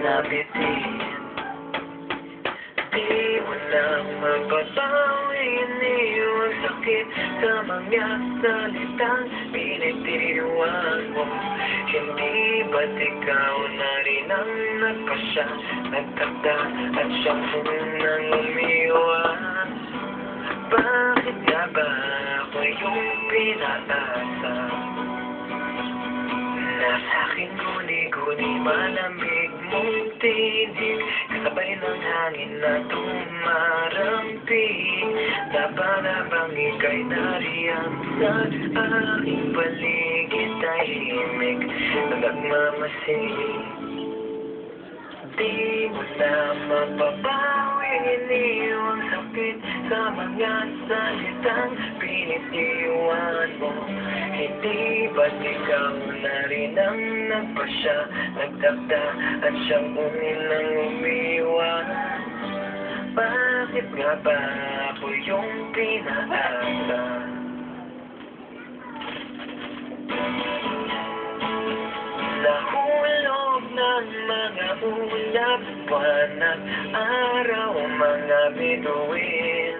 nabitin. Di mo na mapapawi, iniwang sakit sa mga salitang pinitiwan mo. Hindi ba't ikaw na rin ang nagpasya, nagtakda at siyang unang umiwan? Bakit nga ba ako yung pinaasa? Nasa aking guni-guni, malamig mong tinig, kasabay ng hangin na tumarampig. Para bang ika'y nariyan sa aking paligid, tahimik na nagmamasid. Di mo na mapapawi, iniwang sakit sa mga salitang pinitiwan mo. Hindi ba't ikaw na rin ang nagpasya, nagtakda at siyang unang umiwan? Bakit nga ba ako yung pinaasa? Nahulog ng mga ulap, buwan at araw, mga bituin.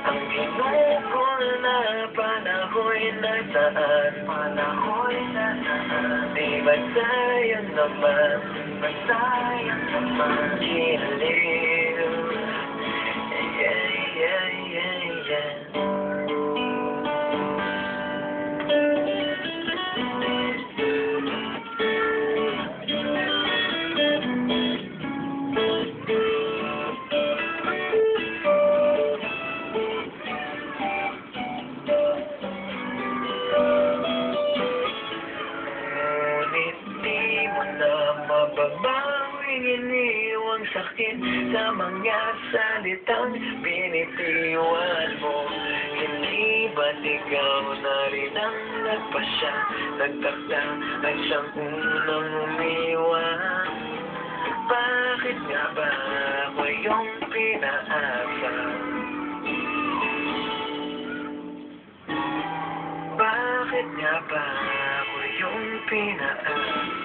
Ang ginugol na panahoy nasaan? Di ba't sayang naman, kinaliw. Yeah, yeah, yeah, yeah. Mababawing iniwang sakit sa mga salitang binitiwan mo. Hindi ba't ikaw na rin ang nagpasya, nagtakda at siyang unang umiwan? Bakit nga ba ako yung pinaasa? Bakit nga ba ako yung pinaasa?